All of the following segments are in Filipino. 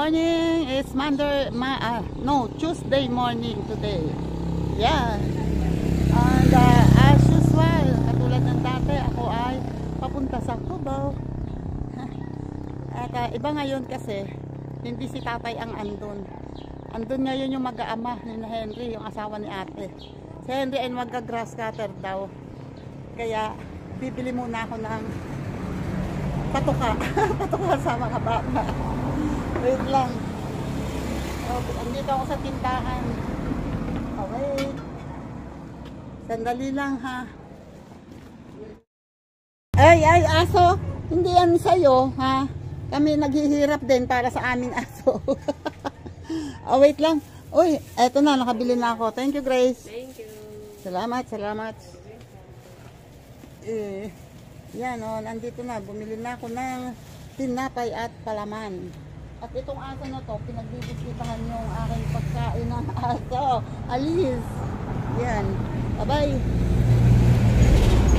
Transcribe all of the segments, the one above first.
morning. It's Tuesday morning today. Yeah. And as usual, katulad ng dati, ako ay papunta sa Cubao. At iba ngayon kasi, hindi si tatay ang andun. Andun ngayon yung mag-aama ni Henry, yung asawa ni ate. Si Henry ay magka-grass cutter daw. Kaya, bibili muna ako ng patuka. Patuka sa mga bata. Wait lang. Okay, andito ako sa tindahan. Oh, wait. Sandali lang ha. Ay, aso. Hindi yan sa'yo, ha? Kami naghihirap din para sa aming aso. Oh, wait lang. Uy, eto na, nakabili na ako. Thank you, Grace. Thank you. Salamat. Yan, oh, nandito na. Bumili na ako ng tinapay at palaman. At itong aso na to, pinagbibisitahan yung aking pagkain ng aso. Alis. Yan. Bye-bye.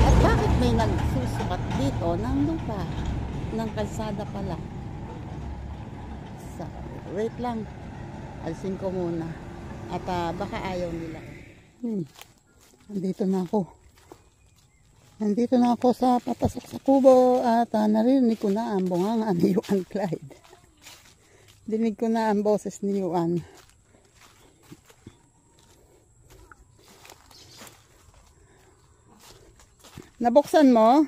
At bakit may nagsusukat dito ng lupa? Ng kalsada pala. So, wait lang. Alisin ko muna. At baka ayaw nila. Nandito na ako. Nandito na ako sa patasok sa kubo. At narinig ko na ang bunganga ni Juan Clyde. Dinig ko na ang boses ni Juan. Nabuksan mo?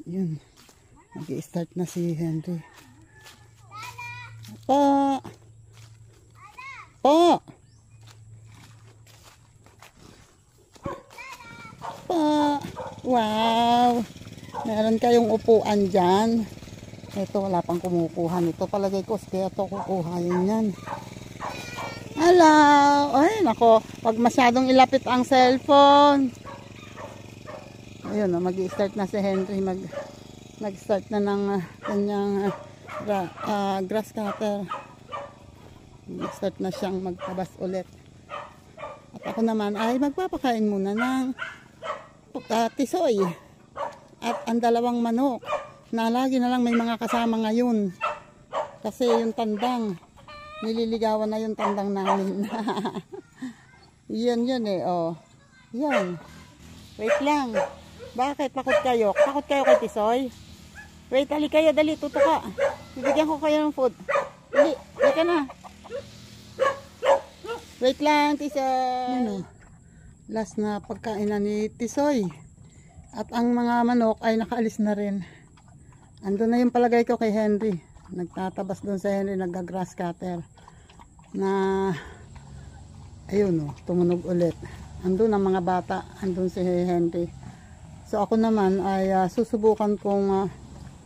Yun. Nag-i-start na si Henry. Pa! Wow! Meron kayong upuan dyan. Ito, wala pang kumukuha nito. Palagay ko, kaya ito kukuha yun yan. Hello! Ay, nako. Wag masyadong ilapit ang cellphone. Ayun, mag-i-start na si Henry. Nag-start na ng kanyang grass cutter. Nag-start na siyang magtabas ulit. At ako naman ay magpapakain muna ng tisoy. At ang dalawang manok. Na lagi na lang may mga kasama ngayon. Kasi yung tandang, nililigawan na yung tandang namin. Yun eh, oh. Yan. Wait lang. Bakit? Takot kayo? Takot kayo kay Tisoy? Wait, hali kayo. Dali, tuto ka. Bibigyan ko kayo ng food. Dali, ka na. Wait lang, Tisoy. Yan, oh. Last na pagkain na ni Tisoy. At ang mga manok ay nakaalis na rin. Andun na yung palagay ko kay Henry. Nagtatabas doon sa Henry, nagga-grass cutter. Na, ayun o, tumunog ulit. Andun ang mga bata, andun si Henry. So ako naman ay susubukan kong,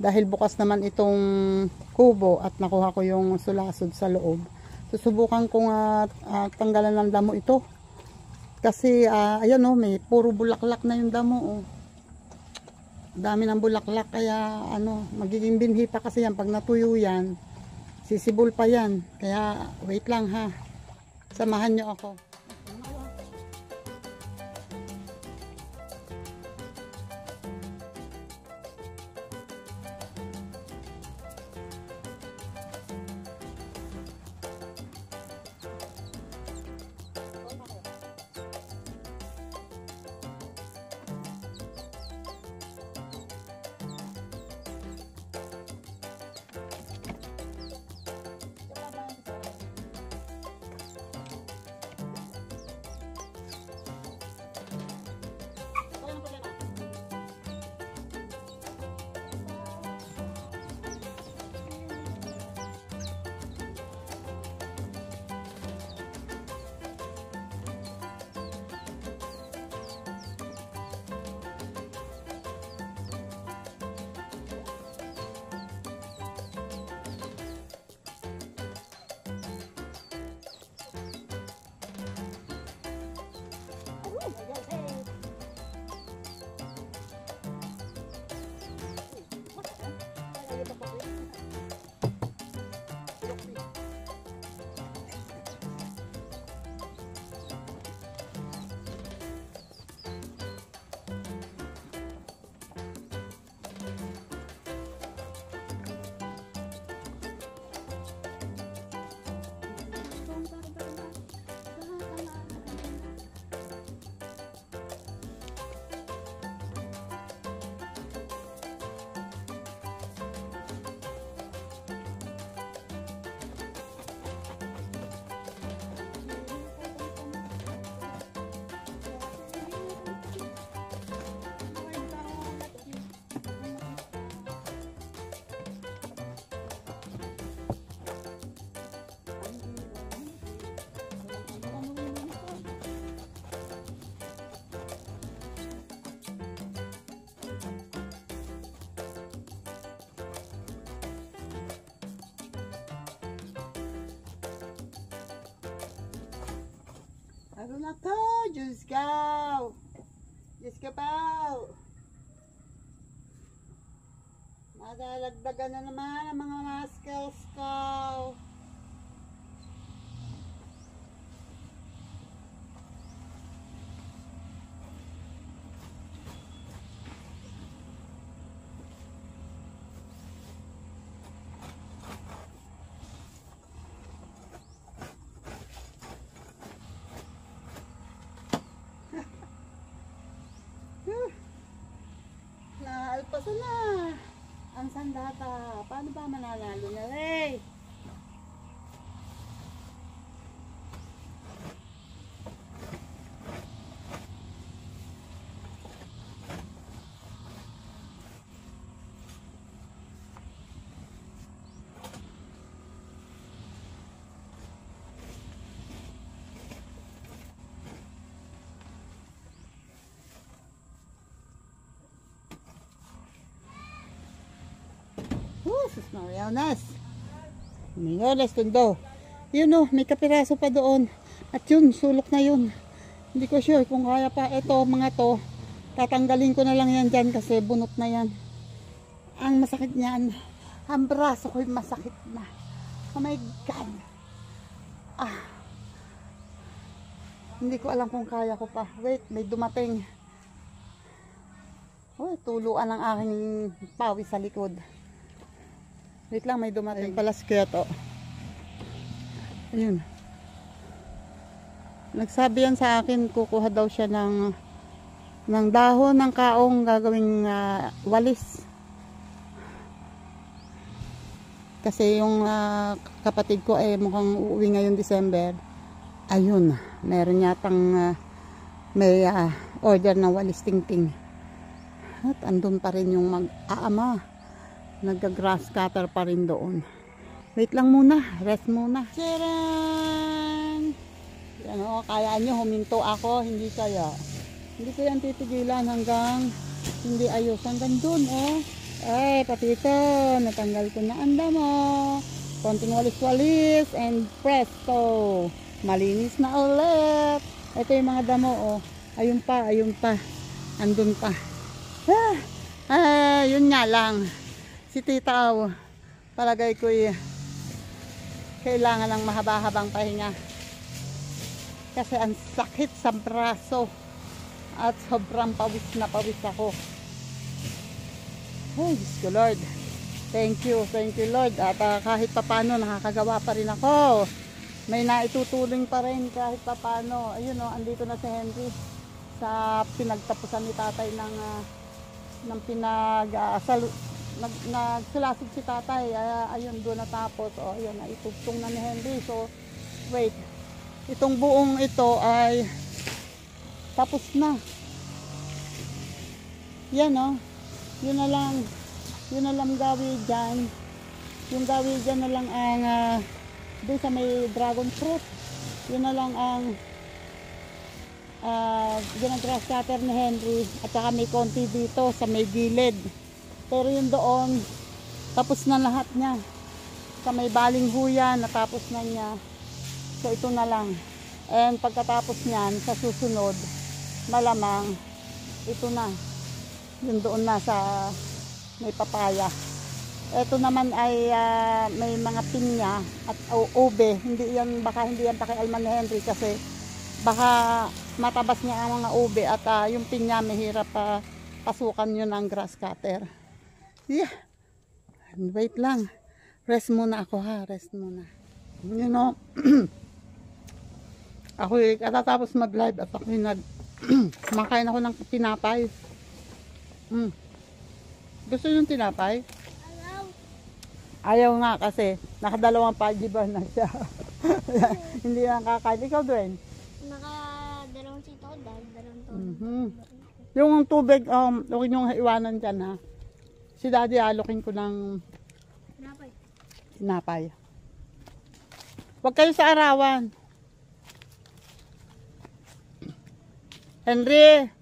dahil bukas naman itong kubo at nakuha ko yung sulasod sa loob. Susubukan kong tanggalan ng damo ito. Kasi, ayan o, may puro bulaklak na yung damo o. Dami ng bulaklak kaya magiging binhi pa kasi yan pag natuyo yan, sisibol pa yan, kaya wait lang ha, samahan nyo ako. nako, Diyos ka. Diyos ka pa. Madalagdagan na naman ang mga muscles ko. Naalpaso na ang sandata. Paano ba mananalo na rin? Sus Marianas. Milyones tundo. Yun o, may kapiraso pa doon. At yun, sulok na yun. Hindi ko sure kung kaya pa. Ito, mga to, tatanggalin ko na lang yan dyan kasi bunot na yan. Ang masakit niyan, ang braso ko masakit na. Oh my God. Hindi ko alam kung kaya ko pa. Wait, may dumating. Oh, tuluan ang aking pawis sa likod. Wait lang, may dumating pala si Kyoto. Ayun. Nagsabi yan sa akin, kukuha daw siya ng dahon ng kaong gagawing walis. Kasi yung kapatid ko ay mukhang uuwi ngayong December. Ayun, meron yatang may order na walis tingting. At andun pa rin yung mag-aama. Nagka-grass cutter pa rin doon. Wait lang muna. Rest muna. Tcharan! Yan o. Kaya nyo huminto ako. Hindi kaya. Hindi ko yan titigilan hanggang hindi ayos. Hanggang dun o. Ay, pati ito. Natanggal ko na ang damo. Konting walis-walis. And presto. Malinis na ulit. Ito yung mga damo o. Ayun pa. Ayun pa. Andun pa. Yun nga lang. Si Tita Aw, palagay ko'y kailangan ng mahaba-habang pahinga. Kasi ang sakit sa braso at sobrang pawis na pawis ako. Oh, Diyos ko Lord. Thank you Lord. At kahit papano nakakagawa pa rin ako. May naitutuling pa rin kahit papano. Ayun o, andito na si Henry sa pinagtapusan ni tatay ng nagsulasig si tatay, ayun doon natapos. O ayun, naitugtong na ni Henry. So wait, itong buong ito ay tapos na. Yan o, yun na lang gawin dyan. Yung gawin dyan na lang ang doon sa may dragon fruit, yun na lang ang grass cutter ni Henry. At saka may konti dito sa may gilid. Pero yung doon, tapos na lahat niya. Sa may baling huya, natapos na niya. So ito na lang. And pagkatapos niyan, sa susunod, malamang, ito na. Yung doon na sa may papaya. Ito naman ay may mga pinya at ube. Baka hindi yan pakialman ni Henry kasi baka matabas niya ang mga ube at yung pinya mahirap pasukan yun ng grass cutter. Yeah. Wait lang. Rest muna ako ha. Rest muna. You know, ako katatapos mag-live at ako kumakain ako ng tinapay. Gusto yung tinapay? Ayaw nga kasi nakadalawang pagiba na siya. Hindi na kakain. Ikaw doon? Nakadalawang sito, dalawang to. Yung tubig, huwag niyong iwanan dyan ha. Si Daddy, alokin ko ng tinapay. Huwag kayo sa arawan. Henry!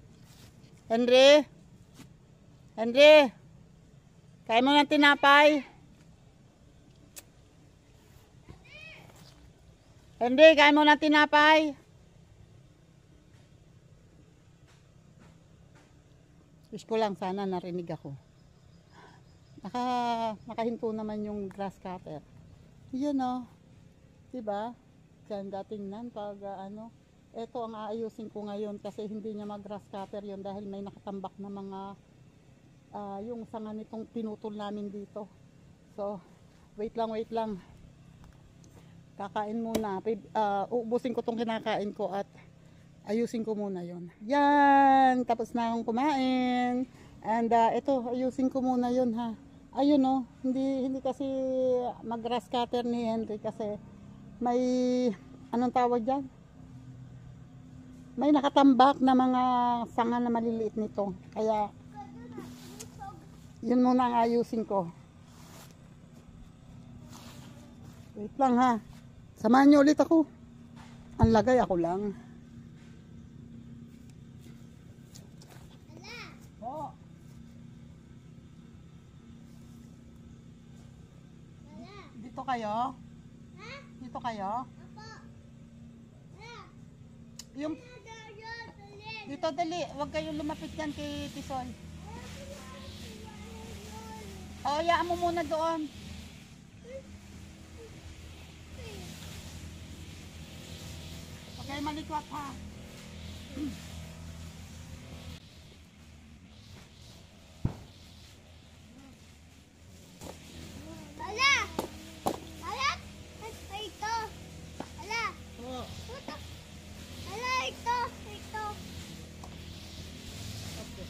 Henry! Henry! Kaya mo ng tinapay? Henry, kaya mo ng tinapay? Wish ko lang sana narinig ako. Nakahinto naman yung grass cutter. Yan o. Diba? Ganda tingnan pag eto ang aayusin ko ngayon kasi hindi niya mag-grass cutter yun dahil may nakatambak na mga yung sanga nitong pinutol namin dito. So, wait lang. Kakain muna. Uubusin ko tong kinakain ko at ayusin ko muna yon. Yan! Tapos na akong kumain. And ito, ayusin ko muna yon ha. Ayun o, hindi kasi mag-grass cutter ni Henry kasi may, anong tawag dyan? May nakatambak na mga sanga na maliliit nito. Kaya, yun muna ang ayusin ko. Wait lang ha. Samahan niyo ulit ako. Ang lagay ako lang. Oh. Dito kayo? Dito kayo? Yung dito dali, huwag kayong lumapit dyan kay Tisoy. O, hayaan mo muna doon. Okay, malikwat ha. Ala! Ala! Ito! Ala! Oh. Ala! Ito! Okay.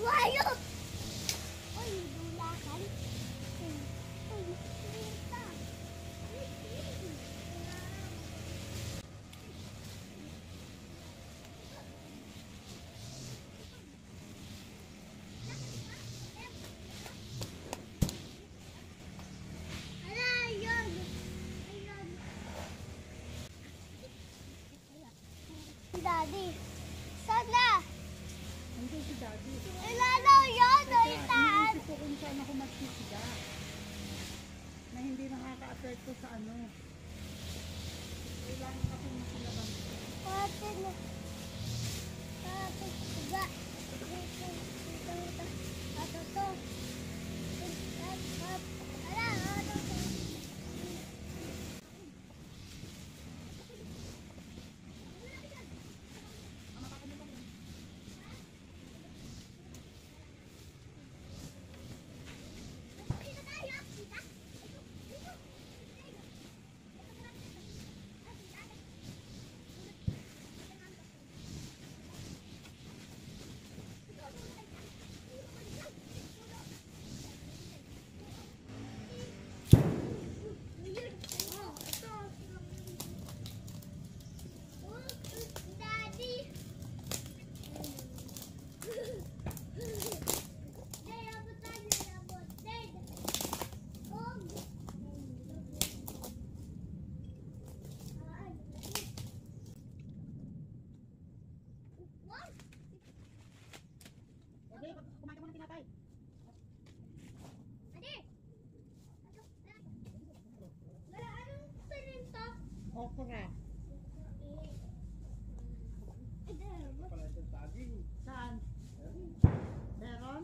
Wayo! Uy, dulakan. Uy, dulita. Ala, yun. Ayun. Daddy, sana. Hindi si Daddy. Ilalaw yun, itaan. Iniisip ko kung saan ako magsisiga. Na hindi nakaka-apekto sa ano. Kailangan kasi masilabang. Ate na. Ate, tiga. Ito. Ato to. Ala, ano to? Kumain ka muna tinapay. Okra. Saan? Meron?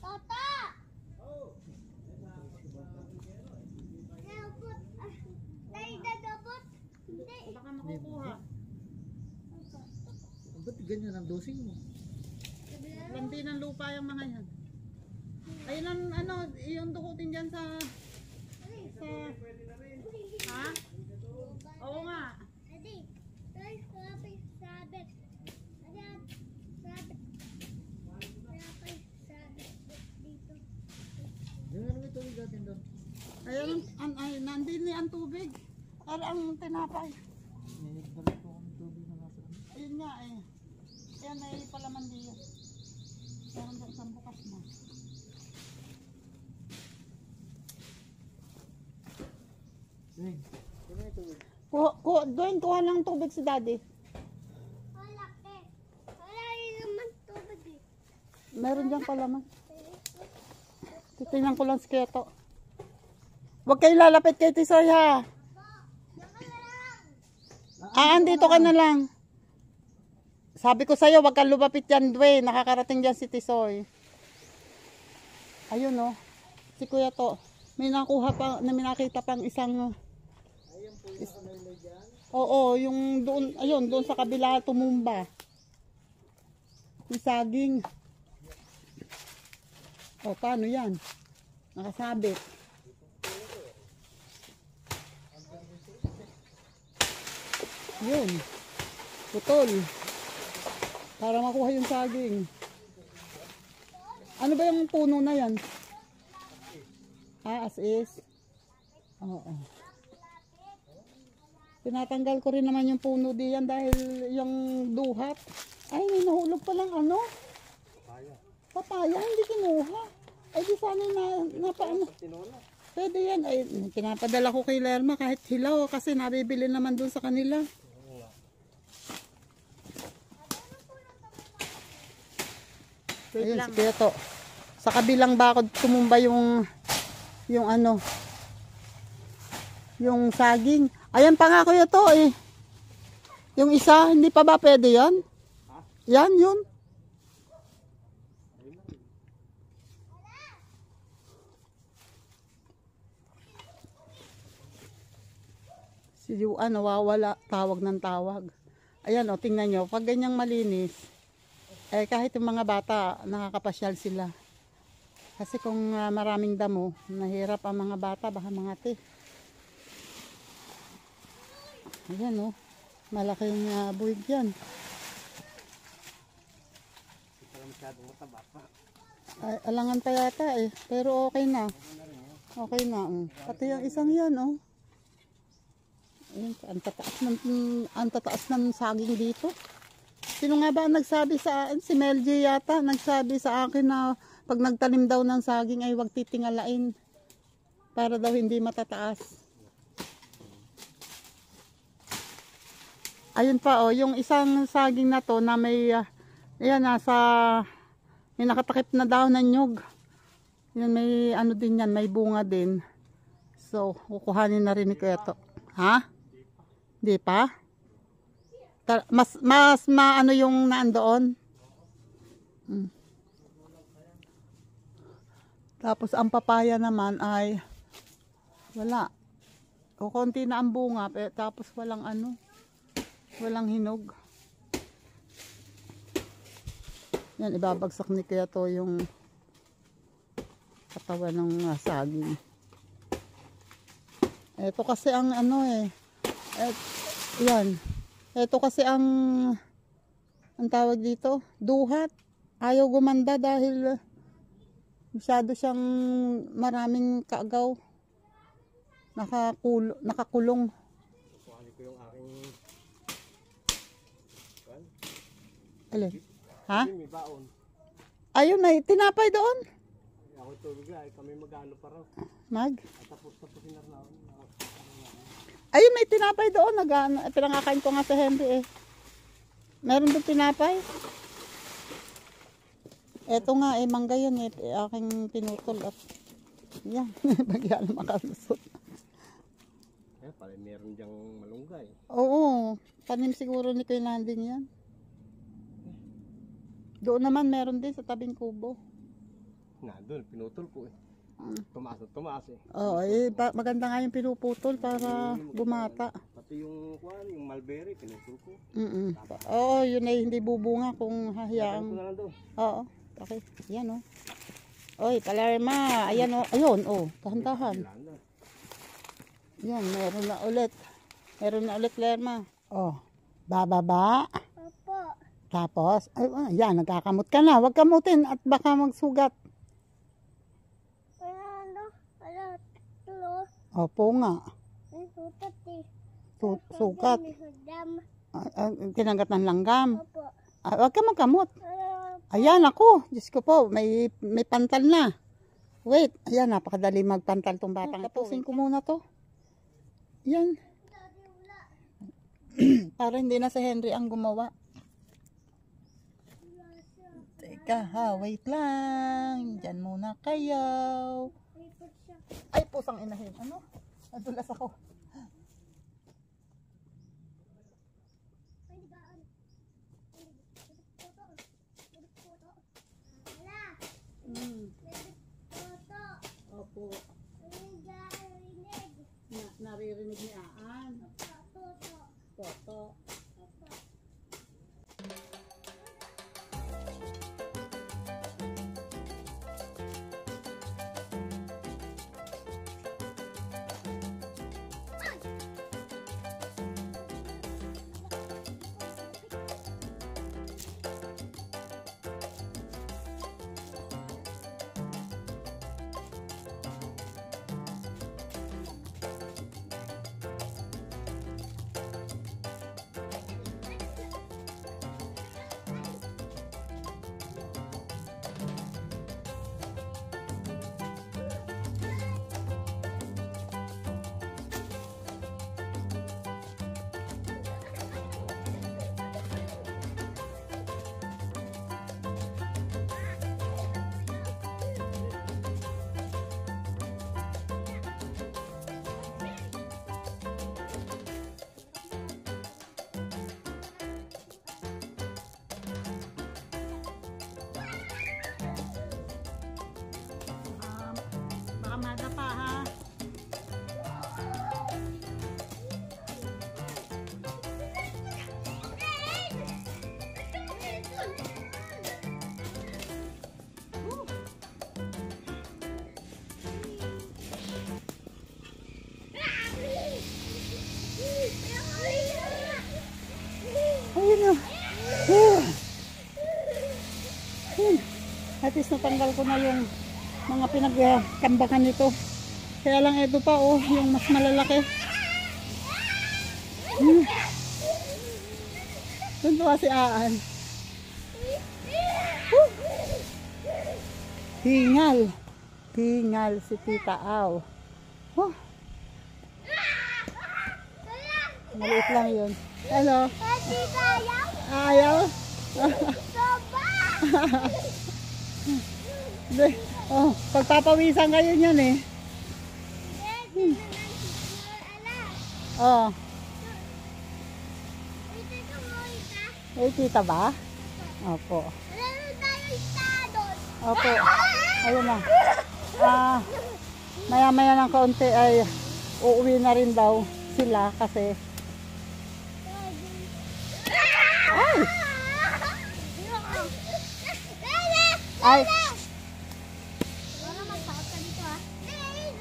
Tata! Nabot. Tay, dadabot. Hindi. Baka makukuha. Ba't ganyan ang dosing mo? Landi ng lupa yung mga yan. Ayun ang yung dukutin dyan sa ha? Oo nga. Adi, tay, sabit. Sabit. Dito. Yung ano may tubig natin doon? Ayun, nandini ang tubig. Ang tinapay. May balik po kami tubig na nasa ano. Ayun nga eh. Yan ay palaman diyan. Meron dyan isang bukas na. Ding, yung may tubig. Doon, kuha ng tubig si Daddy. Wala eh. Wala yun naman tubig eh. Meron dyan palaman. Titingnan ko lang si Keto. Huwag kayo lalapit kay Tisoy ha. Andito ka na lang. Sabi ko sa'yo, wag kang lumapit yan, Dwayne. Nakakarating dyan si Tisoy. Ayun, oh. Si Kuya to. May nakuha pa, may nakita pang isang... Ayan po yung kanila dyan. Oo, yung doon, ayun, doon sa kabila tumumba. Yung saging. O, paano yan? Nakasabit. Yun. Putol. Para makuha yung saging. Ano ba yung puno na yan? As is. Oo. Tinatanggal ko rin naman yung puno diyan dahil yung duhat. Ay, may nahulog palang ano? Papaya, hindi kinuha. Ay, di sana na paano. Pwede yan. Ay, pinapadala ko kay Lerma kahit hilaw kasi nabibili naman dun sa kanila. Ayun, si Kuya to. Sa kabilang bakod tumumba yung ano, yung saging. Ayan pa nga Kuya to eh. Yung isa, hindi pa ba pwede yan? Yan, yun. Si Juan nawawala, tawag ng tawag. Ayan o, tingnan nyo, pag ganyang malinis, eh kahit yung mga bata, nakakapasyal sila. Kasi kung maraming damo, nahirap ang mga bata, baka mangati. Ayan o, malaking buwig yan. Ay, alangan pa yata eh, pero okay na. Okay na. Pati yung isang yan oh. Ayun, ang tataas ng saging dito. Sino nga ba ang nagsabi sa akin? Si Melgy yata nagsabi sa akin na pag nagtanim daw ng saging ay huwag titingalain para daw hindi matataas. Ayun pa oh, yung isang saging na to na may ayan, may nakatakip na daw ng nyug. Yan, may ano din yan, may bunga din. So, kukuhanin na rin ni Kuya to. Ha? Di pa? Mas maano yung naandoon? Tapos ang papaya naman ay wala. O konti na ang bunga, tapos walang ano, walang hinog. Yan, ibabagsak ni Kuya to yung katawan ng saging. Ito kasi ang ano eh. Yan. Ito kasi ang tawag dito, duhat. Ayaw gumanda dahil masyado siyang maraming kaagaw. Nakakulong. Kuhanin ko yung aking... Alin? Ha? May baon. Ayun, may tinapay doon. Ako tubig na, kami mag-ano pa raw. Tapos-tapusin na raw. Ayun, may tinapay doon. Pinangakain ko nga sa Henry eh. Meron doon tinapay. Eto nga eh, mangga yun eh. Aking pinutol at yan. Bagyan makalusot. Eh, pala meron diyang malunggay. Oo. Tanim siguro ni Kuya Nanding yan. Doon naman meron din sa tabing kubo. Doon, pinutol ko eh. Tumaas at tumaas eh. Oo, eh, maganda nga yung pinuputol para bumata. Pati yung mulberry, pinutol ko. Oo, yun ay hindi bubunga kung hahayaan. Ko na lang doon. Oo, okay. Yan oh. Oy, Palerma. Ayan oh. Ayun oh, tahan-tahan. Yan, meron na ulit. Meron na ulit, Lerma. Oh, bababa. Opo. Tapos, yan, nagkakamot ka na. Huwag kamutin at baka magsugat. Wala, tulo. Opo nga. May sukat eh. Sukat. May hagdam. Tinanggat ng langgam. Opo. Huwag ka magkamot. Wala. Ayan ako. Diyos ko po, may pantal na. Wait, ayan, napakadali magpantal tong batang. Tapusin ko muna to. Yan. Para hindi na si Henry ang gumawa. Teka ha, wait lang. Diyan muna kayo. Ay, pusang inahin. Ano? Nadulas ako. naririnig ni Aan. Toto. Baka pa ha. Ayun na. At least natanggal ko na yung mga pinagkambakan nito. Kaya lang ito pa oh, yung mas malalaki. Doon pa si Aan. Hingal. Hingal si Tita Aw. Maliit lang yun. Hello. Ayaw? Oh, pagpapawisan kayo niyan eh. Oh. Eh, tita ba? Opo. Opo. Ayun na. Maya-maya ng kaunti ay uuwi na rin daw sila kasi ay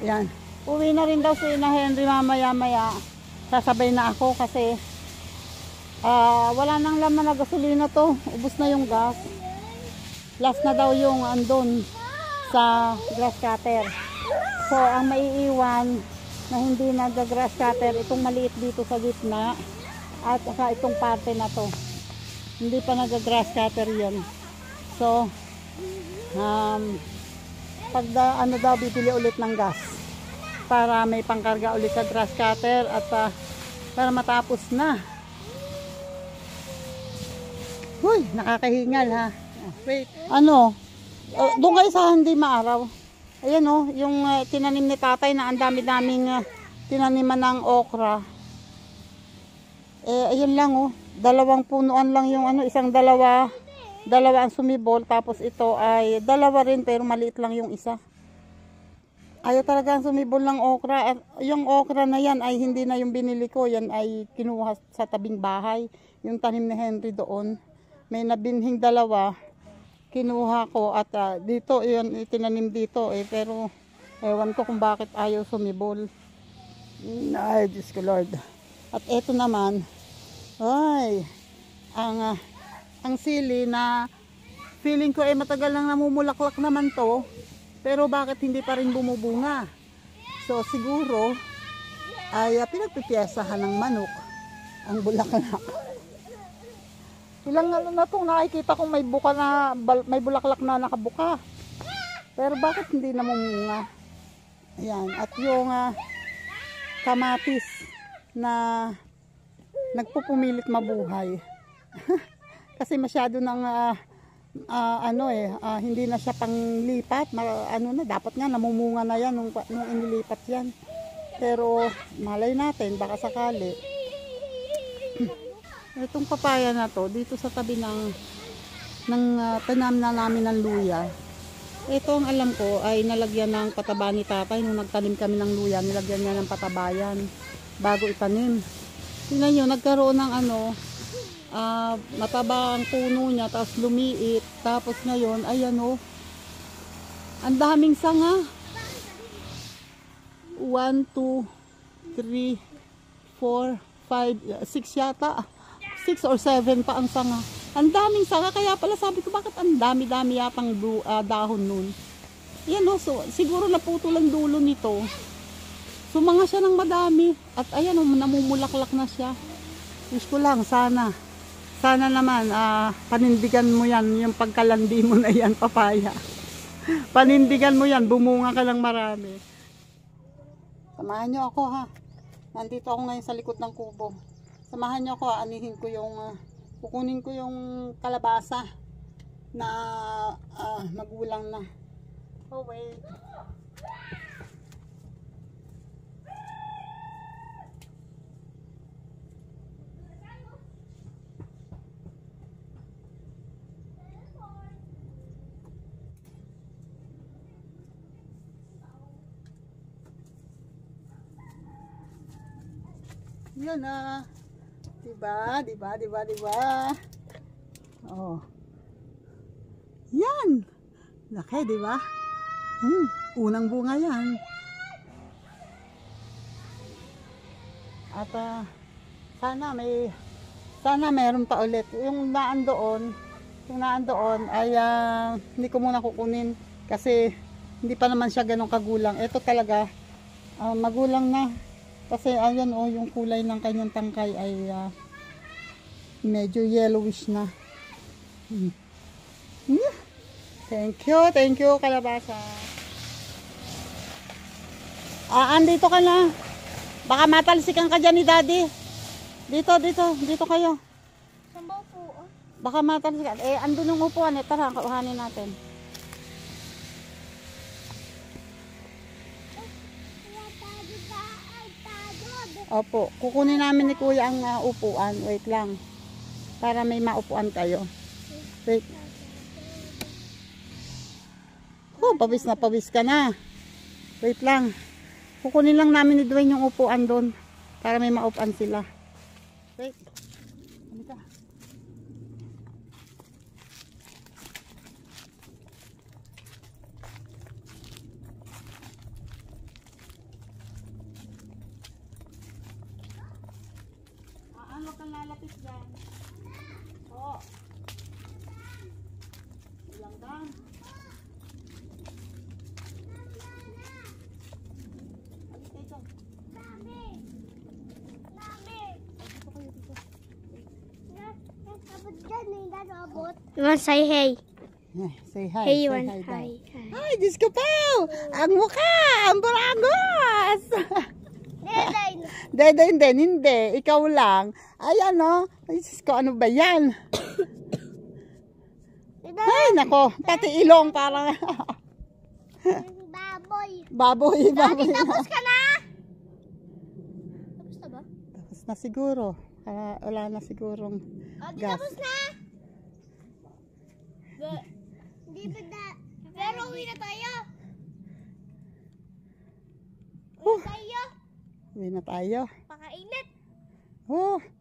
yan. Uwi na rin daw si Ina Henry mamaya-maya. Sasabay na ako kasi wala nang laman na gasolina to. Ubus na yung gas. Last na daw yung andon sa grass cutter. So, ang maiiwan na hindi nag-grass cutter, itong maliit dito sa gitna at saka itong parte na to. Hindi pa nag-grass cutter yun. So, pag ano daw, bibili ulit ng gas para may pangkarga ulit sa grass cutter at para matapos na. Huy, nakakahingal ha. Wait, ano? Doon kayo sa hindi maaraw. Ayan oh, yung tinanim ni tatay na ang dami-daming tinaniman ng okra. Ayan lang oh, 2 punuan lang yung ano, dalawa ang sumibol, tapos ito ay 2 rin pero maliit lang yung isa. Ayaw talaga ang sumibol ng okra. At yung okra na yan ay hindi na yung binili ko, yan ay kinuha sa tabing bahay. Yung tanim ni Henry doon. May nabinhing 2, kinuha ko at dito, yun, itinanim dito eh, pero ewan ko kung bakit ayaw sumibol. Ay, Diyos ko Lord. At eto naman, ay, ang sili na feeling ko eh matagal nang namumulaklak naman to, pero bakit hindi pa rin bumubunga? So siguro ay pinagpipyesahan ng manok ang bulaklak. Ilang ano na itong nakikita kong may buka na, may bulaklak na nakabuka. Pero bakit hindi namumunga? Ayan. At yung kamatis na nagpupumilit mabuhay. Kasi masyado nang hindi na siya panglipat. Dapat nga namumunga na yan nung inilipat yan. Pero malay natin, baka sakali. Itong papaya na to, dito sa tabi ng tanam na namin ng luya. Ito ang alam ko ay nalagyan ng pataba ni tatay. Nung nagtanim kami ng luya, nilagyan niya ng patabayan. bago itanim. Tingnan nyo, nagkaroon ng mataba ang puno niya, tapos lumiit. Tapos ngayon, ayan o, ang daming sanga. 1, 2, 3, 4, 5, 6 yata. 6 or 7 pa ang sanga. Ang daming sanga, kaya pala sabi ko, bakit ang dami-dami yatang dahon nun. Yan o, so, siguro naputo lang dulo nito. Sumanga siya ng madami. At ayan o, namumulaklak na siya. Wish ko lang, sana naman, panindigan mo yan, yung pagkalandi mo na yan, papaya. Panindigan mo yan, bumunga ka lang marami. Samahan nyo ako ha. Nandito ako ngayon sa likod ng kubo. Samahan nyo ako, anihin ko yung, kukunin ko yung kalabasa na magulang na. Oh wait. Yan na. Diba? Oh. Yan. Laki, diba? Unang bunga yan. At sana mayroon pa ulit. Yung naan doon ay hindi ko muna kukunin kasi hindi pa naman siya ganun kagulang. Ito talaga magulang na. Kasi ayan o, yung kulay ng kanyang tangkay ay medyo yellowish na. Thank you kalabasa. Andito ka na. Baka matalsikan ka dyan ni daddy. Dito kayo. Saan ba po? Baka matalsikan. Andun yung upuan. Tara, kauhanin natin. Opo, kukunin namin ni kuya ang upuan. Wait lang. Para may maupuan kayo. Wait. Pawis na pawis ka na. Wait lang. Kukunin lang namin ni Dwayne yung upuan doon. Para may maupuan sila. Wait. Halika. Ano kang lalapit dyan? Oo. Ilang daan. Halika ito. Mami! Dito kayo dito. Kapag dyan, hindi nabot. You want to say hey? Say hi. Hey, you say want hi daw. hi? Ay, Diyos ko po! Ang mukha! Ang buragos! Hindi. Ikaw lang. Ayan o. Ay, Diyos ko, ano ba yan? Ay, nako. Pati ilong parang... Baboy. Baboy. Tapos ka na? Tapos na ba? Tapos na siguro. Wala na sigurong gas. Tapos na? Hindi ba na? Pero uwi na tayo. Uwi na tayo. Pakainit.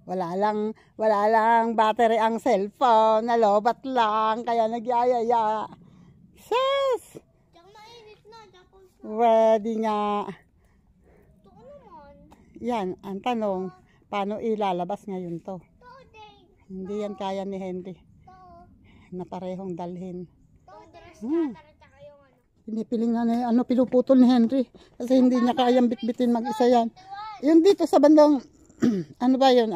Wala lang battery ang cellphone. Nalobat lang. Kaya nagyayaya. Sus! Tsaka mainit na. Tapos na. Ready nga. Ito naman. Yan, ang tanong. Paano ilalabas ngayon to? Ito din. Hindi yan kaya ni Henry. Ito. Na parehong dalhin. Ito. Dress ka. Tsaka yung ano. Pinipiling na pinuputol ni Henry. Kasi hindi niya kayang bitbitin mag-isa yan. Yung dito sa bandang, ano ba yun?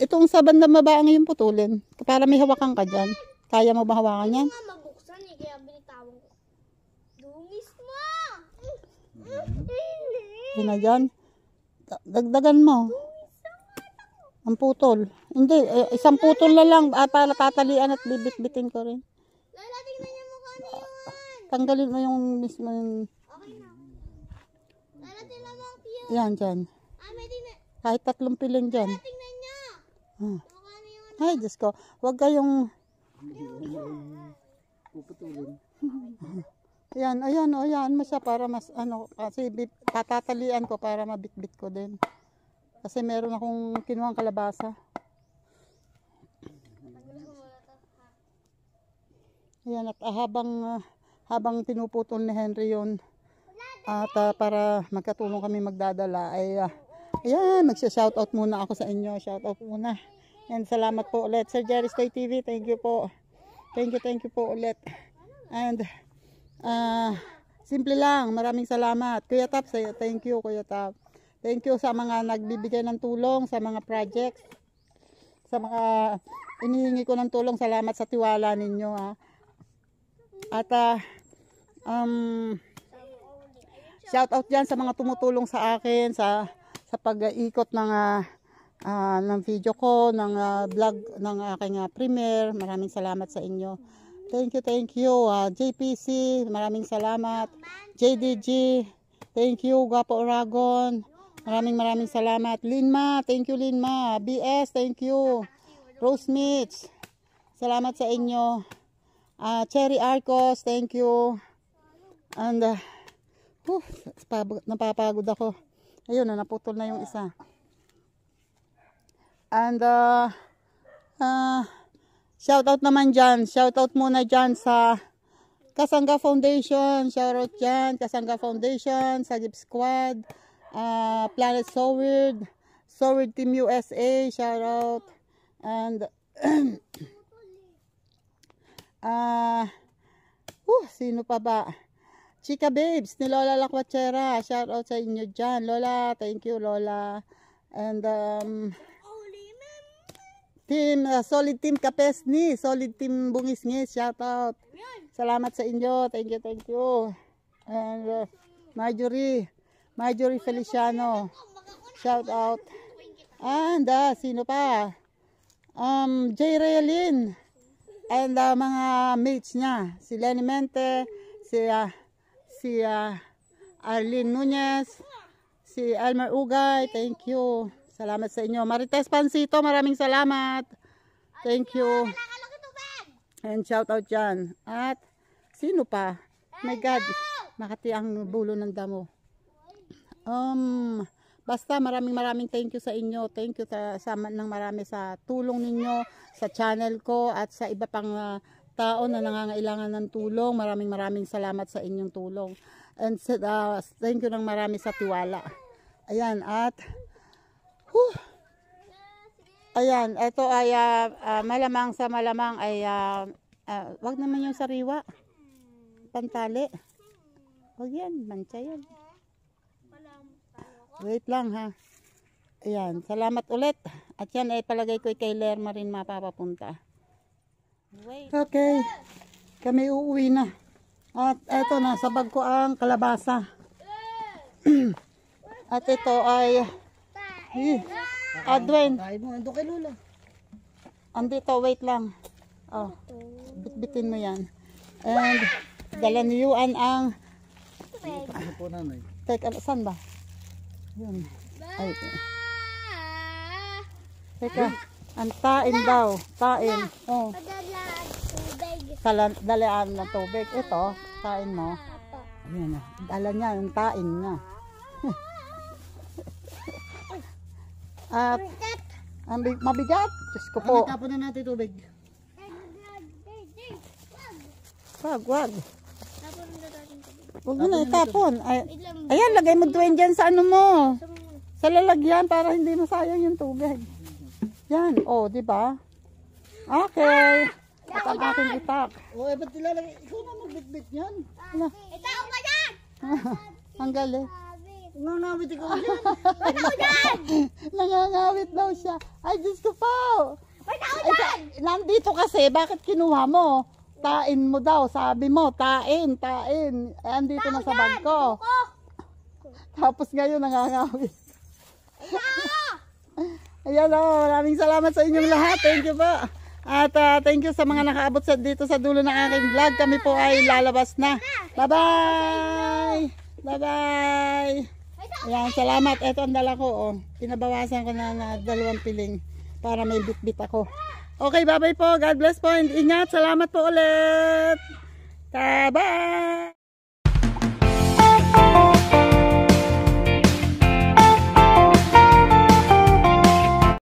Itong sa bandang mabaang yung putulin. Para may hawakan ka dyan. Kaya mo ba hawakan yan? Nga mabuksan eh. Kaya binitawan ko. Dungis mo. Yun na dyan. Dagdagan mo. Ang putol. Hindi, isang putol na lang para tatalian at bibit-bitin ko rin. Lala, tingnan niyo mukha niyo yun. Tanggalin mo yung mismo yung... Okay na. Lala, tingnan mo ang cute. Yan, dyan. May tingnan. Kahit 3 piling dyan. Tingnan niyo. Ah. Mukha niyo yun. Ay, Diyos ko. Huwag kayong... Puputulin. Ayan mo siya para mas ano, kasi patatalian ko para mabitbit ko din. Kasi meron akong kinuhang kalabasa. Ayan, at habang pinuputol ni Henry yun, at para magkatulong kami magdadala, ay ayan, magsha-shoutout muna ako sa inyo. Shoutout muna. And salamat po ulit. Sir Jerry's Toy TV, thank you po. Thank you po ulit. And simple lang, maraming salamat. Kuya Tap, thank you Kuya Tap. Thank you sa mga nagbibigay ng tulong, sa mga projects, sa mga inihingi ko ng tulong. Salamat sa tiwala ninyo, ha. At shout out dyan sa mga tumutulong sa akin sa pag-ikot ng video ko, ng vlog ng aking premiere. Maraming salamat sa inyo. Thank you. JPC, maraming salamat. JDG, thank you. Guapo Oragon, maraming salamat. Linma, thank you Linma. BS, thank you. Rose Mitch, salamat sa inyo. Cherry Arcos, thank you. And napapagod ako. Ayun, naputol na yung isa. And shoutout naman dyan. Shoutout muna dyan sa Kasangga Foundation. Shoutout dyan. Kasangga Foundation, Sagip Squad, Planet Soward, Soward Team USA. Shoutout. And sino pa ba? Chika Babes ni Lola Lakwachera. Shoutout sa inyo dyan. Lola, thank you Lola. And Solid Team Kapesni, Solid Team Bungisngis, shout out. Salamat sa inyo. Thank you. And Marjorie Feliciano, shout out. And sino pa? Jay Realin. And mga mates niya, si Lenny Mente, si Arlene Nunez, si Elmer Ugay, thank you. Salamat sa inyo. Marites Pansito, maraming salamat. Thank you. And shout out dyan. At sino pa? My God, Makati ang bulo ng damo. Basta maraming thank you sa inyo. Thank you sa marami sa tulong ninyo sa channel ko at sa iba pang tao na nangangailangan ng tulong. Maraming salamat sa inyong tulong. And thank you ng marami sa tiwala. Ayan, at ayan, ito ay malamang ay wag naman yung sariwa. Pantali. Wag yan, mancha yan. Wait lang ha. Ayan, salamat ulit. At yan ay palagay ko kay Lerma rin mapapapunta. Okay, kami uuwi na. At eto na, sabag ko ang kalabasa. At ito ay Adwen. Ando kay Lola. Andito, wait lang. Oh, bitbitin mo yan. And dala niyuan ang Ano po nanay? teka, saan ba? Yun. Ay, teka, ang tain daw. Tain. Oh. Dalaan ng tubig. Ito, tain mo. Ayan na. Dala niya, ang tain niya. At mabigat. Diyos ko po. Tapon na natin tubig. Wag. Huwag mo na itapon. Ayan, lagay mo duwen dyan sa ano mo. Sa lalagyan para hindi masayang yung tubig. Yan. O, di ba? Okay. At ang aking itak. O, ba't nilalagay? Ikaw na magbitbit yan. Itaw ka dyan! Ang galing. Nangangawit ikaw dyan. Nangangawit daw siya. Ay, Diyos ko po. Itaw dyan! Nandito kasi, bakit kinuha mo? Tain mo daw, sabi mo, tain. Andito na sa bag ko. Tapos ngayon, nangangawit. Ayan o, maraming salamat sa inyong lahat. Thank you po. At thank you sa mga nakaabot dito sa dulo ng aking vlog. Kami po ay lalabas na. Bye-bye! Bye-bye! Ayan, salamat. Ito ang dala ko. Oh. Pinabawasan ko na 2 piling para may bit-bit ako. Okay, bye-bye po. God bless po. And ingat. Salamat po ulit. Bye!